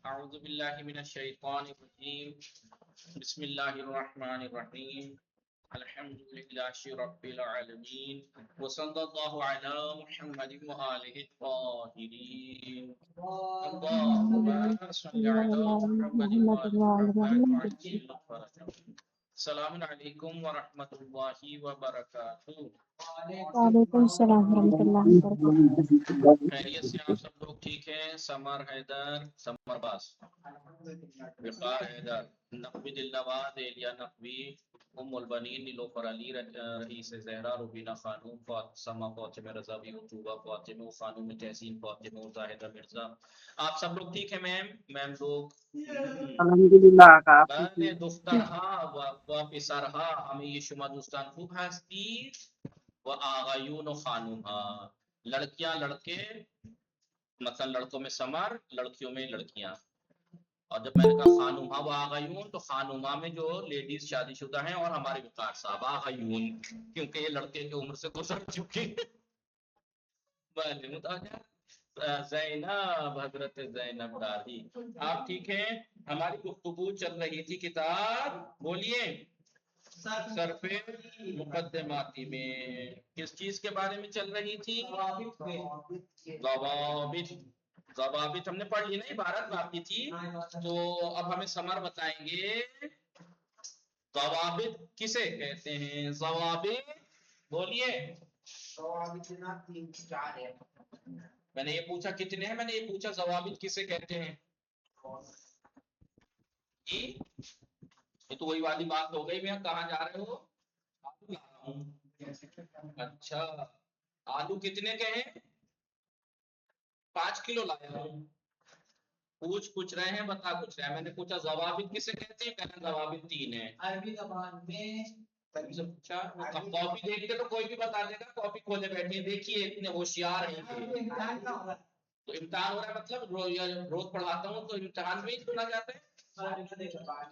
اعوذ باللہ من الشیطان الرجیم بسم اللہ الرحمن الرحیم الحمد للہ رب العالمین وصلی اللہ علی محمد وآلہ الطاہرین اللہم صل علی محمد وآل محمد وعجل فرجهم. السلام علیکم ورحمۃ اللہ وبرکاتہ. وعلیکم السلام ورحمۃ اللہ وبرکاتہ. خیریت سے آپ سب لوگ ٹھیک ہیں؟ سمر حیدر، سمر باس، وقار حیدر، نقوی دلنواز، ایلیا نقوی، ام البنین نیلوفر علی، رئیس زہرا، روبینہ خانوم، سما فاطمہ رضوی، عطوبہ فاطمہ، خانوم تحسین فاطمہ، زاہدہ مرزا. آپ سب لوگ ٹھیک ہیں؟ میم لوگ الحمدللہ بله دخترها و پسرها همه شما دوستان خوب هستید و آقایون و خانومها، لڑکیاں لڑکے، مثلا لڑکوں میں سمر، لڑکیوں میں لڑکیاں. اور جب میں نے کہا خانومہ و آغایون تو خانومہ میں جو لیڈیز شادی شدہ ہیں اور ہمارے وقار صاحب آغایون، کیونکہ یہ لڑکے کی عمر سے گزر چکے. زینب، حضرت زینب دادی. آپ ٹھیک ہیں؟ ہماری گفتگو چل رہی تھی کتاب، بولیے، صرف مقدماتی میں. کس چیز کے بارے میں چل رہی تھی؟ ضوابط. ضوابط ہم نے پڑھ لی نا، عبارت باقی تھی. تو اب ہمیں سمر بتائیں گے ضوابط کسے کہتے ہیں. ضوابط بولیے. میں نے یہ پوچھا کتنے ہیں، میں نے یہ پوچھا ضوابط کسے کہتے ہیں. جی یہ تو وہی والی بات ہو گئی. میں کہاں جا رہے ہو؟ آلو لا رہا ہوں. اچھا آلو کتنے کے ہیں؟ 5 کلو لایا ہوں. پوچھ رہے ہیں، بتا کچھ رہے ہیں. میں نے پوچھا ضوابط کسے کہتے ہیں، کہنا ضوابط 3 ہیں. عربی زبان میں اچھا کاپی دیکھتے تو کوئی بھی بتا دے گا. کاپی کھولے بیٹھے دیکھیے اتنے ہوشیار ہیں. تو امتحان ہو رہا ہے، مطلب روز پڑھاتا ہوں تو امتحان میں ہی سنا جاتا ہے.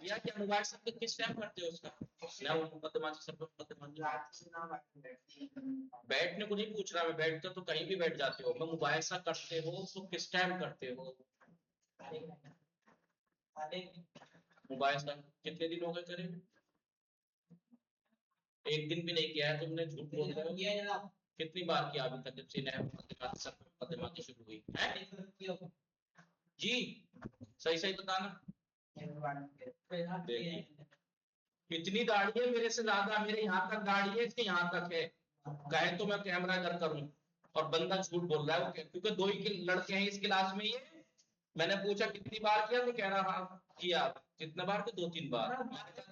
یا کیا موبائل سب کس ٹائم کرتے ہو اس کا؟ بیٹھنے کو نہیں پوچھ رہا میں، بیٹھتے تو کہیں بھی بیٹھ جاتے ہو. میں موبائل سا کرتے ہو تو کس ٹائم کرتے ہو؟ موبائل سا کتنے دن ہو گئے کرے؟ ایک دن بھی نہیں کیا ہے تم نے، جھوٹ بول رہے ہو. کتنی بار کیا ابھی تک جب سے نئے مقدمات شروع ہوئی ہے؟ جی صحیح بتانا. کتنی داڑھی ہے میرے سے زیادہ؟ میرے یہاں تک داڑھی ہے کہ یہاں تک ہے؟ کہے تو میں کیمرہ ادھر کروں. اور بندہ جھوٹ بول رہا ہے کیونکہ 2 ہی لڑکے ہیں اس کلاس میں. یہ میں نے پوچھا کتنی بار کیا تو کہہ رہا ہاں کیا. کتنا بار؟ تو 2-3 بار.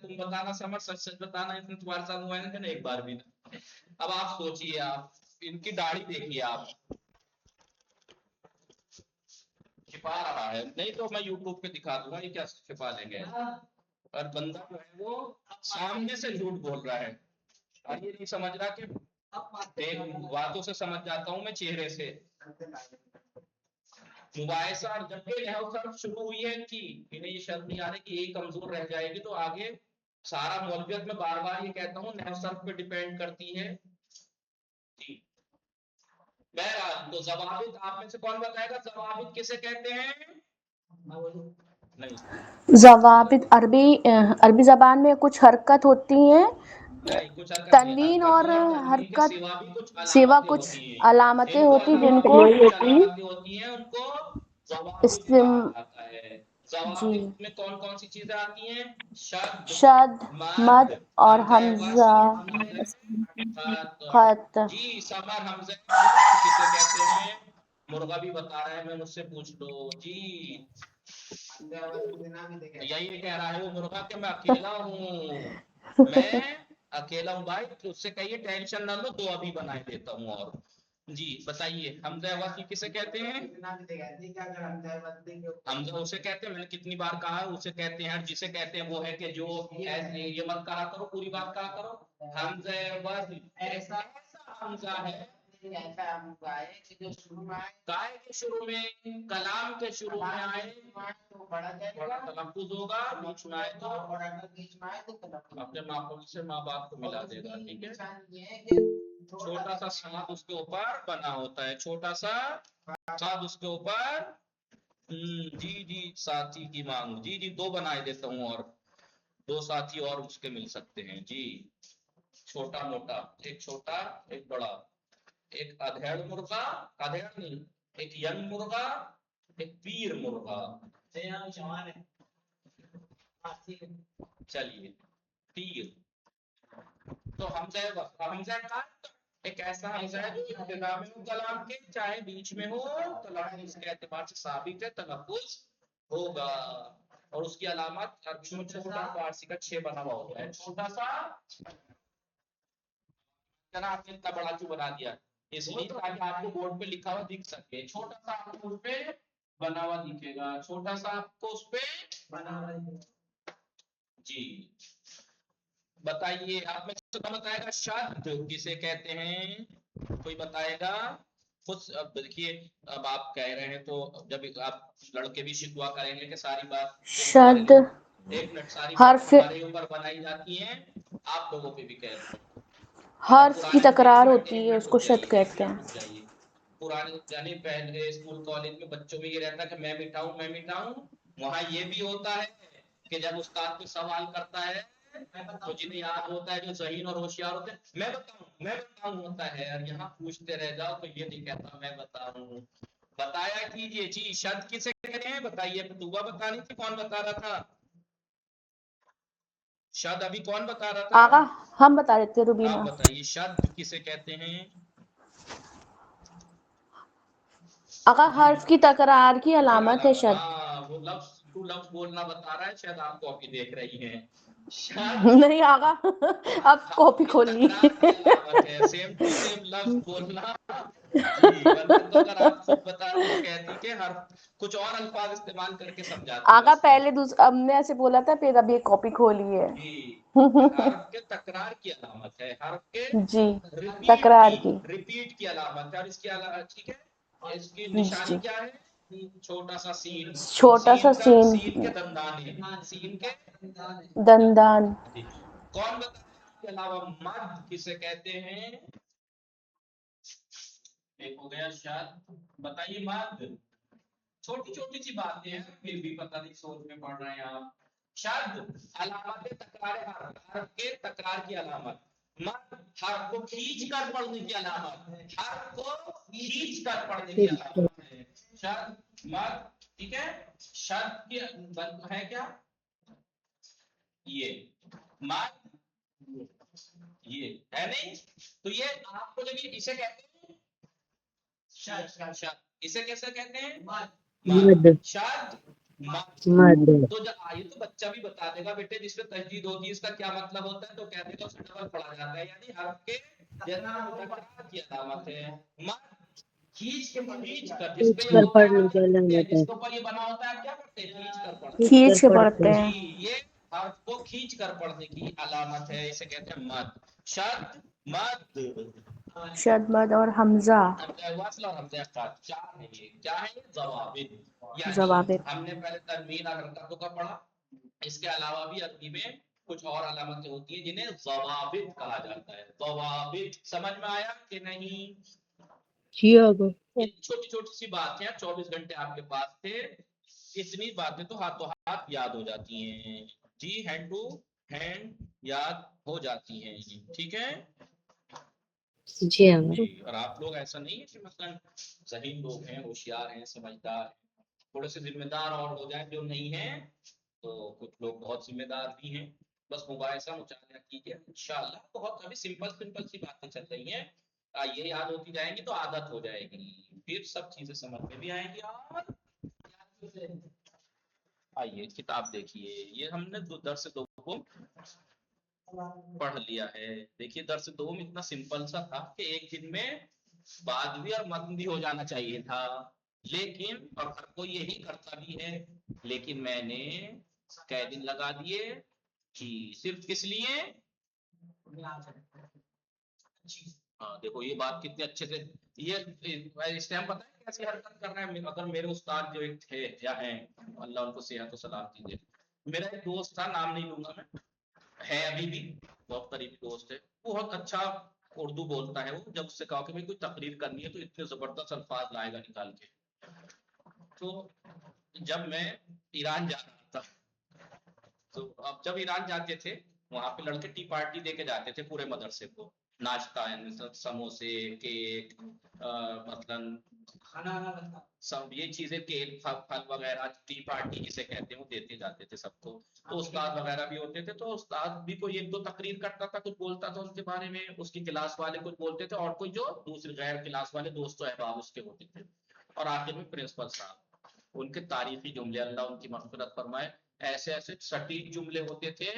تم بتانا سمجھ، سچ بتانا. اتنے تمہارے ساتھ ہوا ہے نا ایک بار بھی نا. اب آپ سوچئے، آپ ان کی داڑھی دیکھیے، آپ چھپا رہا ہے. نہیں تو میں یوٹیوب پہ دکھا دوں گا. یہ کیا چھپا لیں گے؟ اور بندہ جو ہے وہ سامنے سے جھوٹ بول رہا ہے. اور یہ نہیں سمجھ رہا کہ باتوں سے سمجھ جاتا ہوں میں، چہرے سے. مباحثہ اور جب بھی نحو صرف شروع ہوئی ہے کہ انہیں یہ شرط نہیں آ رہی کہ یہ کمزور رہ جائے گی تو آگے سارا موضوعات میں بار بار یہ کہتا ہوں نحو صرف پہ ڈیپینڈ کرتی ہے. جی بہرحال تو ضوابط آپ میں سے کون بتائے گا ضوابط کسے کہتے ہیں؟ نہیں ضوابط عربی زبان میں کچھ حرکت ہوتی ہیں، نہیں، کچھ حرکت نہیں. تنوین حرکت اور تنوین کے حرکت سوا بھی کچھ سوا علامتیں کچھ ہوتی ہیں. علامتیں ان کو ہوتی جن علامتیں کو کچھ علامتیں ہوتی ہیں، ان کو ضوابط کہا جاتا ہے. جی ضوابط میں کون کون سی چیزیں آتی ہیں؟ شد، شد، مد مد، اور حمزہ حمزہ وصل، حمزہ خط. خط. جی سمر حمزہ وصل کسے کہتے ہیں؟ مرغا بھی بتا رہا ہے، میں مجھ سے پوچھ لو. جی یہی کہہ رہا ہے وہ مرغا کہ میں اکیلا ہوں. میں اکیلا ہوں بھائی، تو اس سے کہیے ٹینشن نہ لو، 2 ابھی بنا دیتا ہوں. اور جی بتائیے حمزہ وصل کسے کہتے ہیں؟ حمزہ اسے کہتے ہیں، میں نے کتنی بار کہا ہے اسے کہتے ہیں. جسے کہتے ہیں وہ ہے کہ جو یہ مت کہا کرو، پوری بات کہا کرو. حمزہ وصل ایسا حمزہ ہے کائے کے شروع میں، کلام کے شروع میں آئے بڑا تلفظ ہوگا، بیچ میں آئے تو اپنے ماحول سے ماں باپ کو ملا دے گا. ٹھیک ہے، چھوٹا سا ساتھ اس کے اوپر بنا ہوتا ہے، چھوٹا سا ساتھ اس کے اوپر जी जी, साथी की मांग, जी जी, 2 बनाए देता हूँ और 2 साथी और उसके मिल सकते हैं जी। छोटा मोटा, एक छोटा एक बड़ा, एक अधेड़ मुर्गा, अधेड़ नहीं, एक यंग मुर्गा, एक पीर मुर्गा। चलिए पीर, तो हमजा का एक ऐसा हमजा है जो इब्तिदा में हो कलाम के, चाहे बीच में हो, कलाम इसके एतबार से साबित है, तलफ्फुज होगा। और उसकी अलामत अरबी में छोटा, फारसी का 6 बना हुआ होता है। छोटा सा, जना आपने इतना बड़ा क्यों बना दिया, इसलिए ताकि आपको बोर्ड पे लिखा हुआ दिख सके। छोटा सा आपको उस पे बना हुआ दिखेगा, छोटा सा आपको उस पे बना हुआ जी। बताइए, आप में से कौन बताएगा शब्द किसे कहते हैं? कोई बताएगा? खुद अब देखिए, अब आप कह रहे हैं तो जब आप लड़के भी शिकवा करेंगे कि सारी बात तो हमारे शब्द लिए, एक मिनट, सारी बात हर्फ हमारे ऊपर बनाई जाती है, आप लोगों पे भी कह रहे हैं। अगर हर्फ की पुराने तकरार एक होती है, मिनट उसको रुक शब्द जाइए, एक कहते मिनट हैं। रुक जाइए। पुराने यानी पहले स्कूल कॉलेज में बच्चों में ये रहता है कि मैं मिटाऊं, वहां ये भी होता है कि जब उस्ताद कोई सवाल करता है तो जिन्हें याद होता है, जो ज़हीन और होशियार होते हैं, मैं बताऊं होता है, और यहाँ पूछते रह जाओ तो ये नहीं कहता मैं बताऊं। बताया कीजिए जी, शब्द किसे कहते हैं बताइए। दुआ बतानी थी, कौन बता रहा था? शब्द अभी कौन बता रहा था? आगा हम बता देते हैं, आप रुबीना। बताइए शब्द किसे कहते हैं? आगा हर्फ की तकरार की अलामत है शब्द। हाँ, वो लफ्ज टू लफ्ज बोलना बता रहा है, शायद आप कॉपी देख रही हैं। नहीं आगा, अब कॉपी खोल ली। अलामत है, सेम टू सेम लफ्ज बोलना जी। वरना तो अगर आप खुद बता रही तो कहती कि हर कुछ और अल्फाज इस्तेमाल करके समझाती आगा बस। पहले हमने ऐसे बोला था, फिर अभी एक कॉपी खोली है। जी, हर्फ के तकरार की अलामत है, हर्फ के जी, रिपीट तकरार की, की। रिपीट की अलामत है। और इसकी ठीक है, और इसकी निशानी जी, क्या है? छोटा सा सीन, छोटा सा सीन, सीन के दंदाने, सीन के दंदान। जी। कौन बताए इसके अलावा मद किसे कहते हैं? एक हो गया शब्द, बताइए मद। छोटी छोटी सी बातें हैं, फिर भी पता नहीं सोच में पढ़ रहे हैं आप। शब्द अलामत तकरार, हर्फ के तकरार की अलामत। मद हर्फ को खींच कर पढ़ने की अलामत, हर्फ को खींच कर पढ़ने की अलामत है शब्द मद। ठीक है, शब्द की है क्या ये मद, ये है नहीं, तो ये आपको जब इसे कहते हैं शब्द, इसे कैसे कहते हैं? मद शब्द मद। मद तो जब आइए तो बच्चा भी बता देगा बेटे, जिसमें तजदीद होती है इसका क्या मतलब होता है, तो कह देगा उसे डबल पढ़ा जाता है, यानी हर्फ के तकरार की अलामत है। मद खींच कर, जिस पे खींच ये कर होता है पढ़ने आप की क्या करते हैं, अलामत है। जिसके ऊपर ये बना होता है आप क्या करते हैं, खींच कर पढ़ते हैं। खींच खींच कर के पढ़ते पढ़ते हैं। हैं। जी, ये हर्फ को खींच कर पढ़ने की अलामत है, इसे कहते हैं मद। शब्द मद, शद, मद और हमजा। वास्ल और हमजा का चार है ये, क्या है ये? ज़वाबित। यानी जवाबित। हमने पहले तनवीन और हरकतों का पढ़ा, इसके अलावा भी अरबी में कुछ और अलामतें होती हैं जिन्हें ज़वाबित कहा जाता है। ज़वाबित समझ में आया कि नहीं? जी होगा। ये छोटी छोटी सी बातें हैं, 24 घंटे आपके पास थे, इतनी बातें तो हाथों हाथ याद हो जाती हैं जी, हैंड टू हैंड याद हो जाती हैं। ठीक है जी हाँ। जी। और आप लोग ऐसा नहीं है कि मतलब ज़हीन लोग हैं, होशियार हैं, समझदार हैं, थोड़े से जिम्मेदार और हो जाए जो नहीं है, तो कुछ लोग बहुत जिम्मेदार भी हैं। बस मुबाहिसा मुचाला कीजिए, इंशाअल्लाह बहुत अभी सिंपल सिंपल सी बातें चल रही हैं, ये याद होती जाएंगी तो आदत हो जाएगी, फिर सब चीजें समझ में भी आएंगी। और आइए किताब देखिए, ये हमने दर्स दो को पढ़ लिया है। देखिए दर्स दो में इतना सिंपल सा था कि एक दिन में बाद भी और मतन भी हो जाना चाहिए था, लेकिन और हर कोई यही करता भी है, लेकिन मैंने कै दिन लगा दिए कि सिर्फ किस लिए। हाँ देखो ये बात कितने अच्छे से, ये इस टाइम पता है कैसी हरकत कर रहे हैं। मतलब मेरे उस्ताद जो एक थे या हैं, अल्लाह उनको सेहत और सलाम दीजिए, मेरा एक दोस्त था, नाम नहीं लूंगा मैं, है अभी भी बहुत करीबी दोस्त है, बहुत अच्छा उर्दू बोलता है वो। जब उससे कहा कि भाई कोई तकरीर करनी है तो इतने जबरदस्त अल्फाज लाएगा निकाल के, तो जब मैं ईरान जा रहा था, तो अब जब ईरान जाते थे वहां पे लड़के टी पार्टी दे के जाते थे पूरे मदरसे को, नाश्ता समोसे केक मतलब खाना सब ये चीजें केक फल वगैरह टी पार्टी जिसे कहते हैं वो देते जाते थे सबको। तो उस्ताद वगैरह भी होते थे, तो उस्ताद भी कोई एक दो तकरीर करता था, कुछ बोलता था उनके बारे में, उसकी क्लास वाले कुछ बोलते थे, और कोई जो दूसरे गैर क्लास वाले दोस्तों अहबाब उसके होते थे, और आखिर में प्रिंसिपल साहब उनके तारीफी जुमले, अल्लाह उनकी मग़फ़िरत फरमाए, ऐसे ऐसे सटीक जुमले होते थे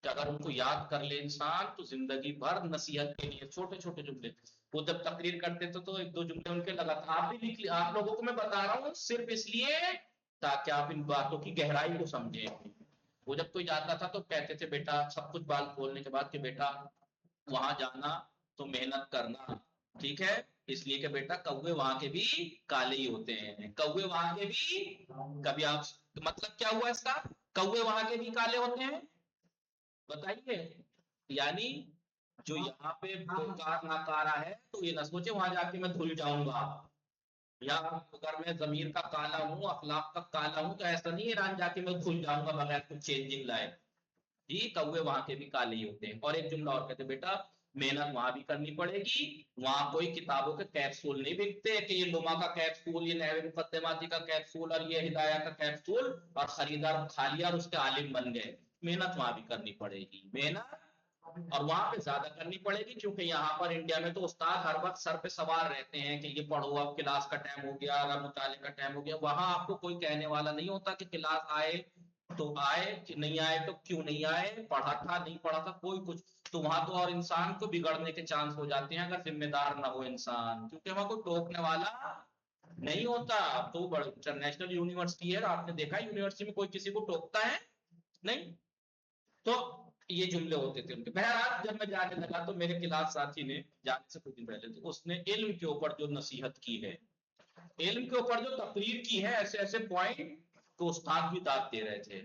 कि अगर उनको याद कर ले इंसान तो जिंदगी भर नसीहत के लिए, छोटे छोटे जुमले। वो जब तकरीर करते थे तो एक दो जुमले उनके लगातार, आप भी लिख लिया, आप लोगों को मैं बता रहा हूँ सिर्फ इसलिए ताकि आप इन बातों की गहराई को समझें। वो जब कोई जाता था तो कहते थे बेटा, सब कुछ बात बोलने के बाद, कि बेटा वहां जाना तो मेहनत करना, ठीक है, इसलिए कि बेटा कौवे वहां के भी काले ही होते हैं, कौवे वहां के भी, कभी आप, मतलब क्या हुआ इसका, कौवे वहां के भी काले होते हैं, बताइए। यानी जो यहाँ पे बेकार नकारा है, तो ये ना सोचे वहां जाके मैं धुल जाऊंगा, या अगर मैं जमीर का काला हूँ, अखलाक का काला हूँ, तो ऐसा नहीं ईरान जाके मैं धुल जाऊंगा बगैर कुछ चेंजिंग लाए। जी कौवे वहां के भी काले ही होते हैं। और एक जुमला और कहते बेटा, मेहनत वहां भी करनी पड़ेगी, वहां कोई किताबों के कैप्सूल नहीं बिकते कि ये लुमा का कैप्सूल, ये नहवे मुकद्दमाती का कैप्सूल, और ये हिदाया का कैप्सूल, और खरीदार खा लिया और उसके आलिम बन गए। मेहनत वहां भी करनी पड़ेगी, मेहनत और वहां पे ज्यादा करनी पड़ेगी, क्योंकि यहाँ पर इंडिया में तो उस्ताद हर वक्त सर पे सवार रहते हैं कि ये पढ़ो, अब क्लास का टाइम हो गया, अब मुताले का टाइम हो गया। वहां आपको कोई कहने वाला नहीं होता कि क्लास आए तो आए, कि नहीं आए तो क्यों नहीं आए, पढ़ा था नहीं पढ़ा था, कोई कुछ। तो वहां तो और इंसान को बिगड़ने के चांस हो जाते हैं अगर जिम्मेदार ना हो इंसान, क्योंकि वहां कोई टोकने वाला नहीं होता। अब तो इंटरनेशनल यूनिवर्सिटी है, आपने देखा यूनिवर्सिटी में कोई किसी को टोकता है नहीं। तो ये जुमले होते थे उनके। बहरहाल जब मैं जाने लगा तो मेरे क्लास साथी ने, जाने से कुछ दिन पहले, तो उसने इल्म के ऊपर जो नसीहत की है, इल्म के ऊपर जो तकरीर की है, ऐसे ऐसे पॉइंट, तो उस्ताद भी दाद दे रहे थे।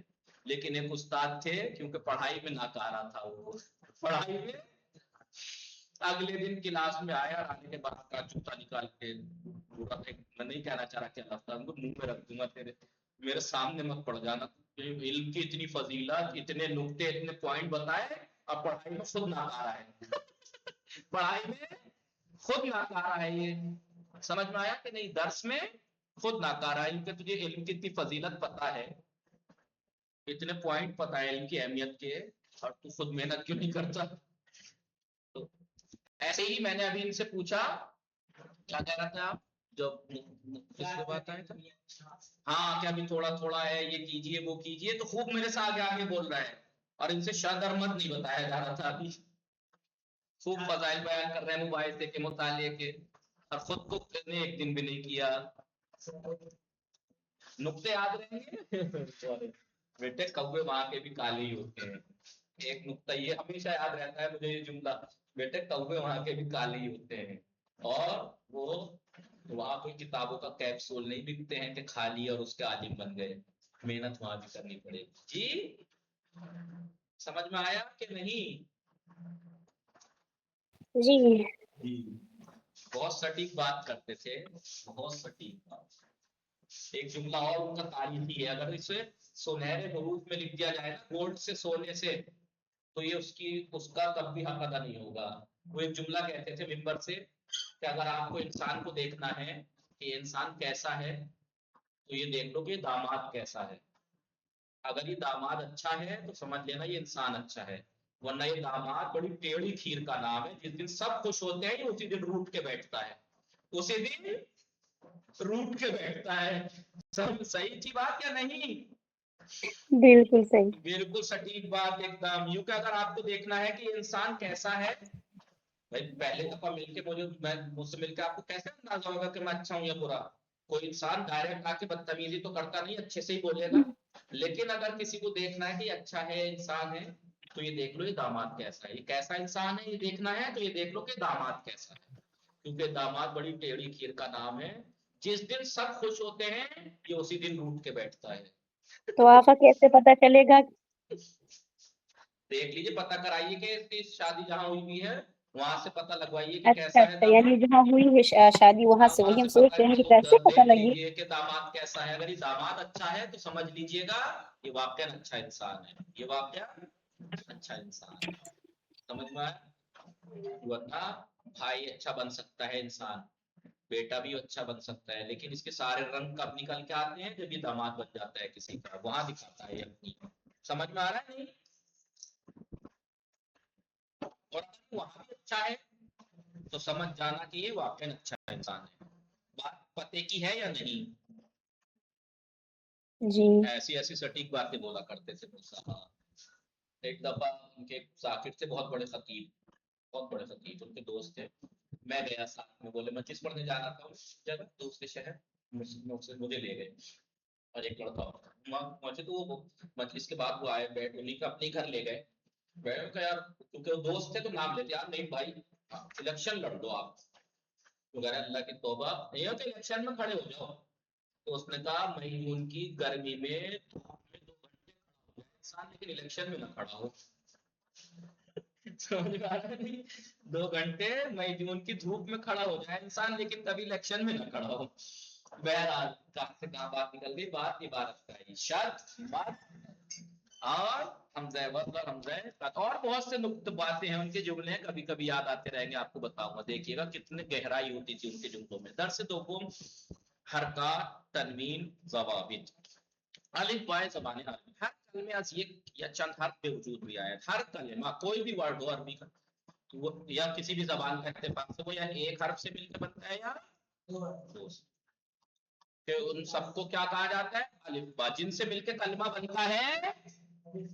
लेकिन एक उस्ताद थे, क्योंकि पढ़ाई में नाकारा था वो, पढ़ाई में, अगले दिन क्लास में आया और आने के बाद का जूता निकाल के, मैं नहीं कहना चाह रहा क्या लफ्ज़, उनको मुंह में रख दूंगा, तेरे मेरे सामने मत पड़ जाना, इल्म की इतनी फजीलत, इतने नुक्ते, इतने पॉइंट बताए, अब पढ़ाई में खुद नाकारा है पढ़ाई में खुद नाकारा है, ये समझ में आया कि नहीं, दर्स में खुद नाकारा है, क्योंकि तुझे इल्म की इतनी फजीलत पता है, इतने पॉइंट पता है इल्म की अहमियत के, और तू खुद मेहनत क्यों नहीं करता। तो ऐसे ही मैंने अभी इनसे पूछा, क्या कह रहा था आप, जब किससे बात आए थे, हाँ क्या अभी थोड़ा थोड़ा है, ये कीजिए वो कीजिए, तो खूब मेरे से आगे आगे बोल रहा है, और इनसे शदर मत नहीं बताया जा रहा था अभी, खूब फजाइल बयान कर रहे हैं मोबाइल से के मुताले के, और खुद को ने एक दिन भी नहीं किया। नुक्ते याद रहेंगे बेटे, कौवे वहां के भी काले ही होते हैं, एक नुक्ता ये हमेशा याद रहता है मुझे, ये जुमला, बेटे कौवे वहां के भी काले ही होते हैं, और वो वहां कोई किताबों का कैप्सूल नहीं बिकते हैं कि खा लिया और उसके आलिम बन गए, मेहनत वहां भी करनी पड़ेगी। जी समझ में आया कि नहीं? जी जी बहुत सटीक बात करते थे, बहुत सटीक बात। एक जुमला और उनका तारीफी है, अगर इसे सुनहरे हरूफ में लिख दिया जाए ना, गोल्ड से, सोने से, तो ये उसका तब भी हक अदा नहीं होगा। वो एक जुमला कहते थे मिंबर से कि अगर आपको इंसान को देखना है कि इंसान कैसा है, तो ये देख लो कि दामाद कैसा है। अगर ये दामाद अच्छा है तो समझ लेना ये इंसान अच्छा है, वरना ये दामाद बड़ी टेढ़ी खीर का नाम है, जिस दिन सब खुश होते हैं उसी दिन रूठ के बैठता है, उसी दिन रूठ के बैठता है। सब सही थी बात या नहीं? बिल्कुल सही। बिल्कुल सटीक बात एकदम। यूं कि अगर आपको देखना है कि इंसान कैसा है, भाई पहले दफा मिलके मुझसे मिलके आपको कैसे अंदाजा होगा कि मैं अच्छा हूं या बुरा? कोई इंसान डायरेक्ट आके बदतमीजी तो करता नहीं, अच्छे से ही बोलेगा। लेकिन अगर किसी को देखना है कि अच्छा है, इंसान है, तो ये देख लो ये दामाद कैसा है, ये कैसा इंसान है, ये देखना है तो ये देख लो कि दामाद कैसा है, क्योंकि दामाद बड़ी टेढ़ी खीर का नाम है, जिस दिन सब खुश होते हैं ये उसी दिन रूठ के बैठता है। तो आपका कैसे पता चलेगा? देख लीजिए, पता कराइए कि इसकी शादी जहां हुई भी है वहां से पता लगवाइए कि अच्छा कैसा है अच्छा, यानी दामाद। जहाँ हुई है शादी वहां से, वही वहां हम से सोच पता रहे हैं कि कीजिए, कैसे उधर पता देख लगे। लीजिए कि दामाद कैसा है। अगर ये दामाद अच्छा है तो समझ लीजिएगा ये वाकई अच्छा इंसान है, ये वाकई अच्छा इंसान है। समझ में आया? वरना भाई अच्छा बन सकता है इंसान, बेटा भी अच्छा बन सकता है, लेकिन इसके सारे रंग कब निकल के आते हैं? जब ये दामाद बन जाता है किसी का, वहां दिखाता है अपनी। समझ में आ रहा है नहीं? और अगर वहां भी अच्छा है तो समझ जाना कि ये वाकई अच्छा इंसान है। बात पते की है या नहीं? जी ऐसी ऐसी सटीक बातें बोला करते थे मूसा। हाँ, एक दफा उनके साकिब थे, बहुत बड़े खतीब, बहुत बड़े खतीब, उनके दोस्त थे। मैं गया साथ में, बोले मजलिस पढ़ने जा रहा था उस जगह दूसरे शहर, मुझे ले गए और एक लड़का और मुझे तो वो मजलिस के बाद वो आए, बैठ उन्हीं का अपने घर ले गए। मैं कहा यार, क्योंकि वो दोस्त थे तो नाम लेते, यार नहीं भाई इलेक्शन लड़ दो आप। तो कह रहे अल्लाह की तौबा, नहीं हो तो इलेक्शन में खड़े हो जाओ। तो उसने कहा मई जून की गर्मी में धूप में 2 घंटे खड़ा हो जाए इंसान, लेकिन इलेक्शन में ना खड़ा हो। समझ में आ रहा है नहीं? 2 घंटे मई जून की धूप में खड़ा हो जाए इंसान, लेकिन कभी इलेक्शन में ना खड़ा हो। बहरहाल कहां से कहां बात निकल गई, बात इबारत का ही शर्त बात। और हमज़ा वस्ल और हमज़ा कत और बहुत से नुक्ते बातें हैं, उनके जुमले कभी कभी याद आते रहेंगे, आपको बताऊंगा, देखिएगा कितने गहराई होती थी उनके जुमलों में। दर्स दोम हरकत तनवीन ज़वाबित अलिफ बाय ज़बान अरबी। हर कलमे आज ये या चंद हर्फ पे वजूद भी आया। हर कलमा कोई भी वर्ड हो अरबी का, वो या किसी भी जबान का इत्तेफाक से वो या एक हर्फ से मिलकर बनता है या दो से। कि उन सबको क्या कहा जाता है? अलिफ। जिनसे मिलकर कलमा बनता है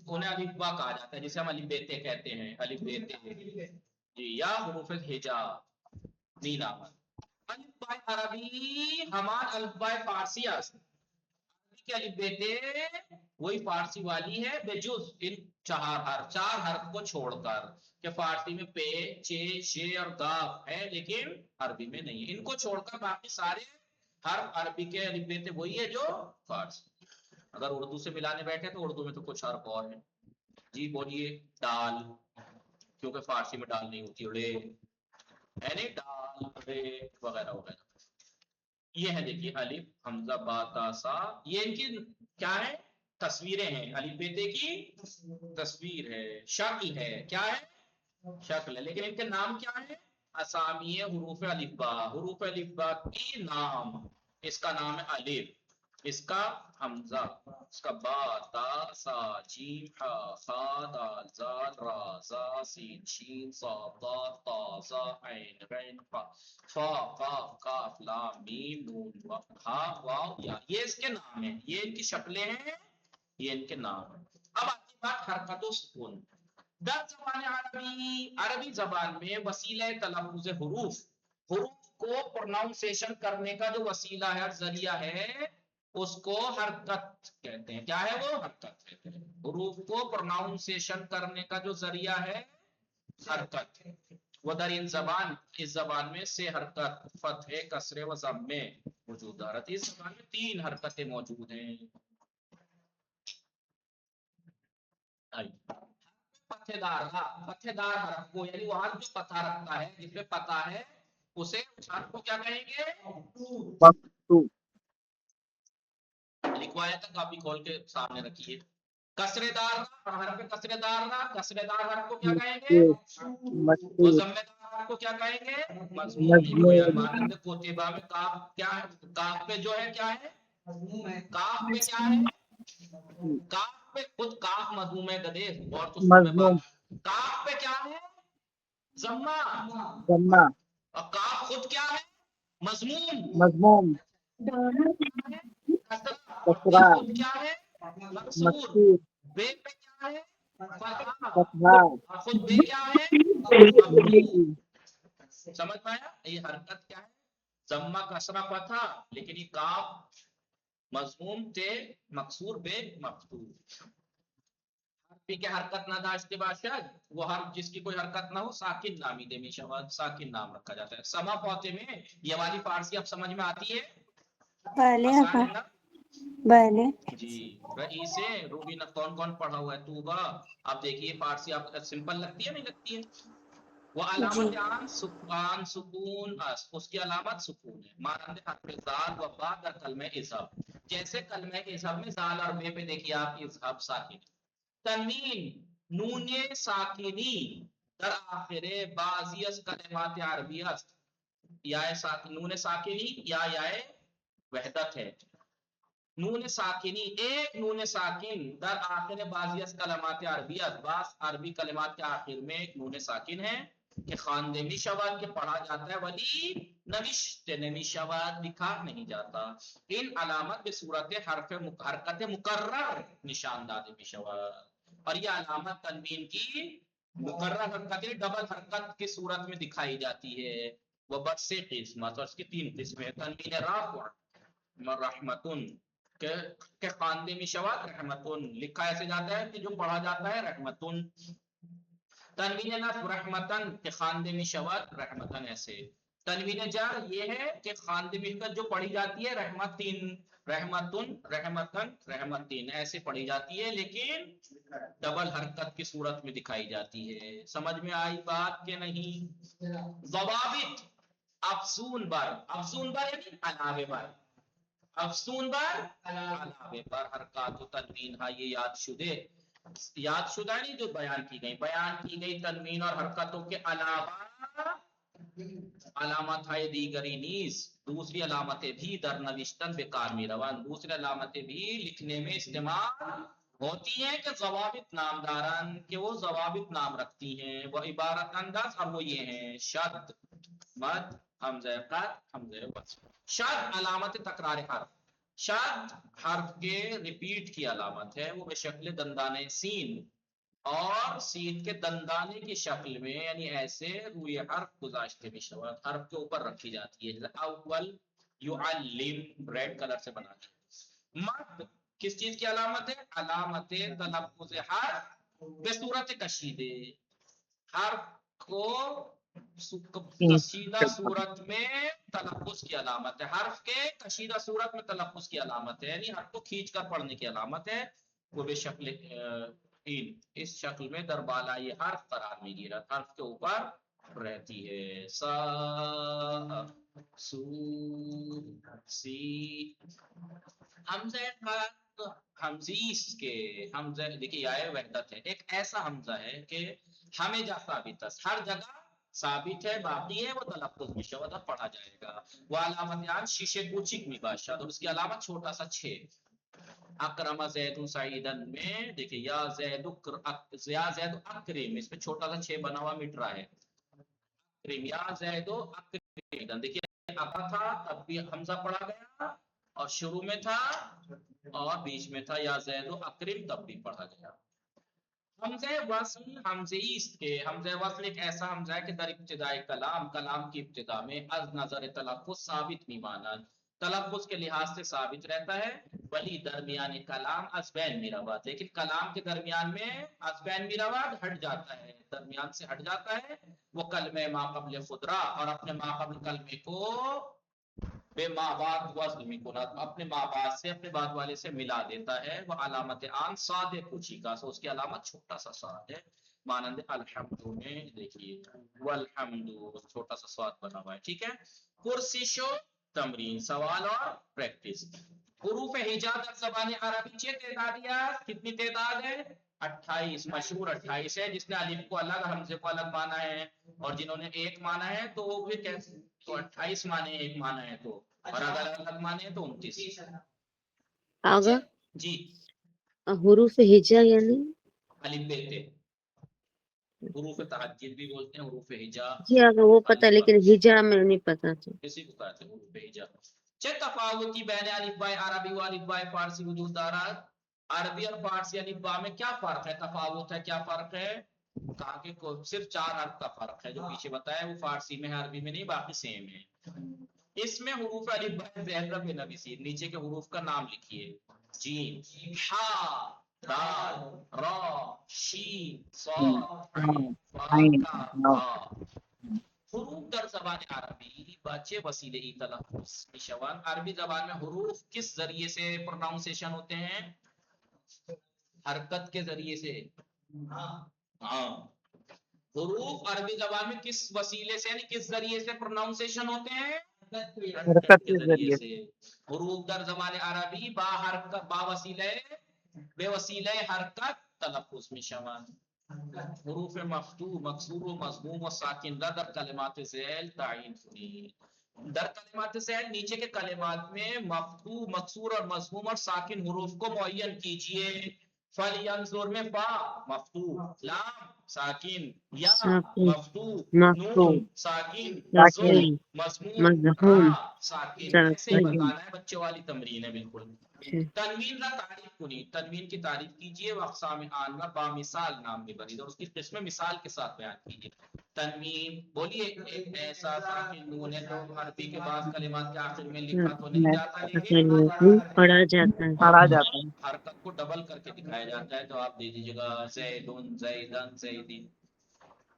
उन्हें अलिफबा कहा जाता है, जिसे हम अलिफ बेते कहते हैं, अलिफ बेते जी, या हुरूफ हिजा नीलामन। अलिफ अरबी हमार अलिफ फारसी के अलिफ बेते वही फारसी वाली है, बेजुज इन चार हर्फ को छोड़कर। कि फारसी में पे, चे, शे और गाफ है, लेकिन अरबी में नहीं है। इनको छोड़कर बाकी सारे हर्फ अरबी के अलिफ बेते वही है जो फारसी। अगर उर्दू से मिलाने बैठे तो उर्दू में तो कुछ हर्फ और है। जी बोलिए। दाल, क्योंकि फारसी में दाल नहीं होती, रे है नहीं, दाल रे वगैरह वगैरह। ये है देखिए अलिफ हमजा बा ता सा, ये इनकी क्या है? तस्वीरें हैं। अलिफ बेते की तस्वीर है, शक्ल है, क्या है? शक्ल है। लेकिन इनके नाम क्या है? असामी हुरूफ अलिफबा, हुरूफ अलिफबा की नाम। इसका नाम है अलिफ, इसका हमजा, इसका बा ता सा जीम हा खा दाल जाल रा जा सीन शीन सा ता ता सा ऐन गैन फा फा काफ काफ लाम मीम नून हा वाव या। ये इसके नाम है, ये इनकी शक्लें हैं, ये इनके नाम है। अब आती बात हरकत सुकून। दर ज़बान अरबी, अरबी जबान में वसीला तलफ्फुज़ हुरूफ, हुरूफ को प्रोनाउंसिएशन करने का जो वसीला है, जरिया है, उसको हरकत कहते हैं। क्या है वो? हरकत कहते हैं। हुरूफ को प्रोनाउंसिएशन करने का जो जरिया है, हरकत है। वदर इन जबान, इस जबान में से हरकत फतहे कसरे व ज़म्मे मौजूद है। इस जबान में 3 हरकतें मौजूद हैं। पत्थेदार हरफ को, यानी वो हर्फ जो पता रखता है, जिसमें पता है, उसे उस हर्फ को क्या कहेंगे? मक्तूब। लिखवाया था, कापी खोल के सामने रखिए। कसरेदार हर्फ, कसरेदार हर्फ को क्या कहेंगे? वो मक्तूब। जम्मेदार हर्फ को क्या कहेंगे? मजमूम। मजमूम। मानंद कोतिबा में काफ क्या है? काफ पे जो है क्या है? काफ पे क्या है? काफ पे खुद काफ मजमूम है गधे, और तो सुन में मजमूम। बात। काफ पे क्या है? जम्मा। जम्मा। और काफ खुद क्या है? मजमूम। मजमूम। कसरा, और बे कसरा। खुद क्या है? मकसूर। मकसूर। बे पे क्या है? फतहा, फतहा। और खुद बे क्या है? मफतूह। समझ पाया? ये हरकत क्या है? जम्मा कसरा फतहा, लेकिन ये काफ मजमूम ते मकसूर बे मफतूह। हर्फी के हरकत ना दाश्ते बादशाह, वो हर्फ जिसकी कोई हरकत ना हो, साकिन नामी दे में साकिन नाम रखा जाता है। समा पौते में ये वाली फारसी अब समझ में आती है? पहले आसान है ना? पहले जी। रही से रूबी न कौन कौन पढ़ा हुआ है? तूबा। अब देखिए फारसी आप सिंपल लगती है नहीं लगती है? وہ علامت آن سکون اس کی علامت سکون ہے، مانند حرف زال و با در کلمہ اذہب، جیسے کلمہ اذہب میں زال اور بے پہ دیکھیے آپ اذہب ساکن، تنوین نون ساکنی در آخر بعضی از کلمات عربی است، یا نون ساکنی یا وحدت ہے، نون ساکنی ایک نون ساکن در آخر بعضی از کلمات عربیت، بعض عربی کلمات کے آخر میں ایک نون ساکن ہے کہ خواندے می شود، کہ پڑھا جاتا ہے، ولی نوشتے نمی شود، لکھا نہیں جاتا، ان علامت به صورت حرف حرکت مکرر نشان داده می شود، اور یہ علامت تنوین کی مکرر حرکت ڈبل حرکت کی صورت میں دکھائی جاتی ہے، وہ بس سے قسمت، اور اس کی 3 قسمیں، تنوین رافع رحمتن کہ خواندے می شود رحمتن، لکھا ایسے جاتا ہے کہ جو پڑھا جاتا ہے رحمتن، تنوین نصب رحمتن کہ خواندے می شود رحمتن ایسے، تنوین جر یہ ہے کہ خواندے می شود جو پڑھی جاتی ہے رحمتن رحمتن رحمتن رحمتن ایسے پڑھی جاتی ہے، لیکن ڈبل حرکت کی صورت میں دکھائی جاتی ہے، سمجھ میں آئی بات کہ نہیں؟ ضوابط افزون بر یعنی علاوے بر، افزون بر علاوے بر حرکات و تنوین، ہاں یہ یاد شدہ نہیں جو بیان کی گئی تنوین اور حرکتوں کے علاوہ علامت ہے دیگری نیز، دوسری علامتیں بھی در نوشتن بکار می روان، دوسری علامتیں بھی لکھنے میں استعمال ہوتی ہیں کہ ضوابط نامداران، کہ وہ ضوابط نام رکھتی ہیں، وہ عبارت انداز، اور وہ یہ ہیں شد مد حمزہ قط حمزہ وصل، شد علامت تکرار حرف، شد حرف کے ریپیٹ کی علامت ہے، وہ بشکل دندانے سین، اور سین کے دندانے کی شکل میں، یعنی ایسے روی حرف گزاشتے میں شود، حرف کے اوپر رکھی جاتی ہے، جیسے اول یعلم ریڈ کلر سے بنا دی، مد کس چیز کی علامت ہے؟ علامت تلفظ حرف بصورت کشیدے، حرف کو کشیدہ صورت میں تلفظ کی علامت ہے، حرف کے کشیدہ صورت میں تلفظ کی علامت ہے، یعنی حرف کو کھینچ کر پڑھنے کی علامت ہے، وہ بے شکل اس شکل میں در بالا یہ حرف قرار میں گیرت، حرف کے اوپر رہتی ہے، سا سو سی، حمزہ قط حمزیس کے حمزہ دیکھیے آئے وحدت ہے، ایک ایسا حمزہ ہے کہ ہمیجہ ثابت ہے، ہر جگہ ثابت ہے، باقی ہے، وہ تلفظ میں شود پڑھا جائے گا، وہ علامت یان شیشے کوچک میں بادشاہ، اور اس کی علامت چھوٹا سا 6، اکرم زید سعیدن میں دیکھیں یا زید اکرم، اس میں چھوٹا سا 6 بنا ہوا مٹ رہا ہے، اکرم یا زید اکرم، دیکھیں اپا تھا تب بھی حمزہ پڑھا گیا، اور شروع میں تھا اور بیچ میں تھا یا زید اکرم تب بھی پڑھا گیا، حمزہ وصل حمزہ ایست کے، حمزہ وصل ایک ایسا حمزہ ہے کہ در ابتدائی کلام کی ابتدا میں از نظر تلفظ ثابت نہیں مانند، تلفظ کے لحاظ سے ثابت رہتا ہے، ولی درمیان کلام از بین میراواد، لیکن کلام کے درمیان میں از بین میراواد ہٹ جاتا ہے، درمیان سے ہٹ جاتا ہے، وہ کلمہ ما قبل خدرا، اور اپنے ما قبل کلمے کو بے ما بعد وزن میں کنات، اپنے ما بعد سے اپنے بعد والے سے ملا دیتا ہے، وہ علامت آن صاد کوچی کا، سو اس کی علامت چھوٹا سا صاد ہے، مانند الحمد میں دیکھیے والحمد چھوٹا سا صاد بنا ہوا ہے، ٹھیک ہے، پرسش و تمرین، سوال اور پریکٹس، حروف ہجا در زبان عربی چھ تعدادیات، کتنی تعداد ہے؟ 28، مشہور 28 ہے، جس نے الف کو الگ حمزے کو الگ مانا ہے، اور جنہوں نے ایک مانا ہے تو وہ بھی کیسے، تو 28 مانے ایک مانا ہے تو، اور اگر الگ مانے تو 29 آگا جی، حروف ہجا یعنی الف بے تے، حروف تہجد بھی بولتے ہیں، حروف ہجا، جی آگا وہ پتہ، لیکن ہجا میں نہیں پتا تھا، اسی کو کہتے ہیں حروف ہجا، چھ تفاوتی بین الف با عربی و الف با فارسی وجود دارد، عربی اور فارسی الف با میں کیا فرق ہے، تفاوت ہے، کیا فرق ہے؟ کہا کہ صرف 4 حرف کا فرق ہے، جو پیچھے بتایا وہ فارسی میں ہے، عربی میں نہیں، باقی سیم ہے، اس میں حروف الف با زیر رب نویسید، نیچے کے حروف کا نام لکھیے، جیم ہا دال را شین صاد عین عین فا، حروف در زبان عربی بچے وسیلے ای تلفظ میشوند، عربی زبان میں حروف کس ذریعے سے پروناؤنسیشن ہوتے ہیں؟ حرکت کے ذریعے سے، ہاں، حروف عربی زبان میں کس وسیلے سے یعنی کس ذریعے سے پروناؤنسیشن ہوتے ہیں؟ حرکت کے ذریعے سے. حروف در زبان عربی با حرکت با وسیلے بے وسیلے حرکت تلفظ میں شامل. حروف مفتوح مکسور و مضموم و ساکن در کلمات ذیل تعین کنی. در کلمات ذیل نیچے کے کلمات میں مفتوح مکسور اور مضموم اور ساکن حروف کو معین کیجئے. فَلْيَنْظُرْ میں فا مفتوح، لام ساکن، یا ساکن، مفتوح، مفتوح، نون ساکن، ساکن، زم مضموم، مضموم، ہا ساکن. ایسے ساکن. بتانا ہے، بچے والی تمرین ہے بالکل. تنوین کا تعریف کنی، تنوین کی تعریف کیجئے. اقسام عامہ با مثال نام بھی بنی اور اس کی قسم مثال کے ساتھ بیان کیجئے. تنوین بولیے ایک ایسا ساکن نون ہے جو عربی کے بعض کلمات کے آخر میں لکھا تو نہیں جاتا لیکن پڑھا جاتا ہے. پڑھا جاتا ہے. حرکت کو ڈبل کر کے دکھایا جاتا ہے. تو آپ دے دیجیے گا زیدن زیدن زیدین.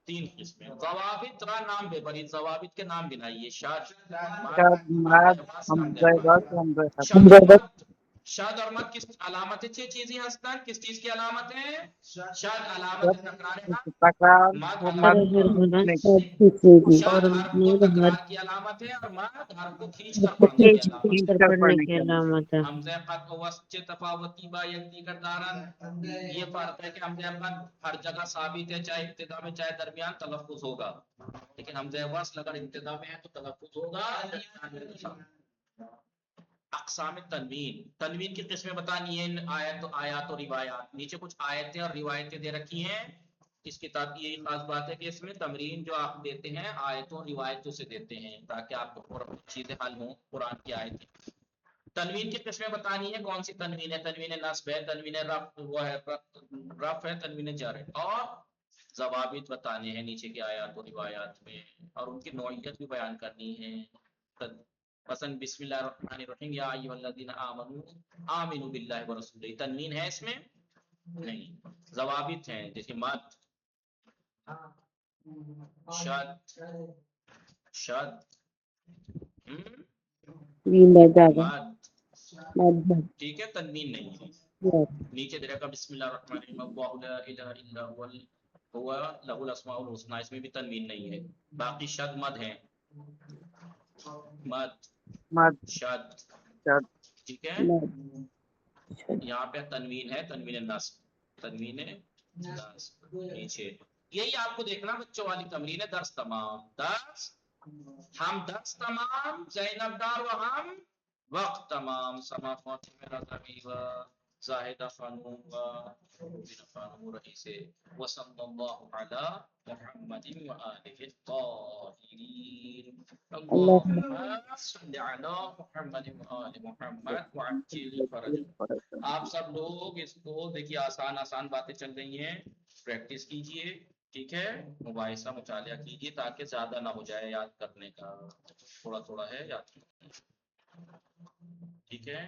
3 قسمیں. ضوابط را نام بے بری، ضوابط کے نام بنائیے. شاد شاد ماد حمزہ وصل حمزہ قطع. شاد اور مد، شاد اور مد کس علامت ہے؟ 6 چیزیں ہستن کس چیز کی علامت ہے؟ شاد علامت تکرار ہے، تکرار مد و علامت مد شاد اور حرف کو مد تکرار حرف کی علامت ہے اور مد حرف کو کھینچ کر پڑھنے کی علامت کھینچ ہے. کر پڑھنے کی علامت ہے. حمزہ قد و وسط تفاوتی با یکتی کردارن، یہ فرق ہے کہ حمزہ قد ہر جگہ ثابت ہے، چاہے ابتدا میں چاہے درمیان تلفظ ہوگا، لیکن حمزہ وصل اگر ابتدا میں ہے تو تلفظ ہوگا. اقسام تنوین، تنوین کی قسمیں بتانی ہیں. آیات و روایات. نیچے کچھ آیتیں اور روایتیں دے رکھی ہیں. اس کتاب کی یہی خاص بات ہے کہ اس میں تمرین جو آپ دیتے ہیں آیتوں اور روایتوں سے دیتے ہیں تاکہ آپ کو چیزیں حل ہوں. قرآن کی آیتیں. تنوین کی قسمیں بتانی ہے. کون سی تنوین ہے؟ تنوین نصب ہے، تنوین رفع ہے، تنوین جر ہے. اور ضوابط بتانے ہیں نیچے کی آیات و روایات میں، اور ان کی نوعیت بھی بیان کرنی ہے. مثلا بسم اللہ الرحمن الرحیم یا ایھا الذین آمنوا آمنوا باللہ ورسولہ. تنوین ہے اس میں؟ نہیں. ضوابط ہیں جیسے مد، شد، شد، مد، ٹھیک ہے. تنوین نہیں ہے. نیچے دے رکھا بسم اللہ الرحمن الرحیم اللہ لا الہ الا هو له الاسماء الحسنى، اس میں بھی تنوین نہیں ہے. باقی شد مد ہیں، مد مد شد، شد. ٹھیک ہے. یہاں پہ تنوین ہے، تنوین نصب، تنوین نصب نیچے. یہی آپ کو دیکھنا بچوں والی تمرین ہے. درس تمام، درس ہم درس تمام، زینب دار و ہم وقت تمام. سما فاطمہ رضوی و زاہدہ خانوم و مبینہ خانوم رئیسے وصلی اللہ علی محمد و آلہ الطاہرین. اللہم صلی علی محمد و آل محمد وعجل فرجہ. آپ سب لوگ اس کو دیکھیے آسان آسان باتیں چل رہی ہیں، پریکٹس کیجئے. ٹھیک ہے. مباحثہ مطالعہ کیجئے تاکہ زیادہ نہ ہو جائے یاد کرنے کا، تھوڑا تھوڑا ہے یاد کرنے. ٹھیک ہے.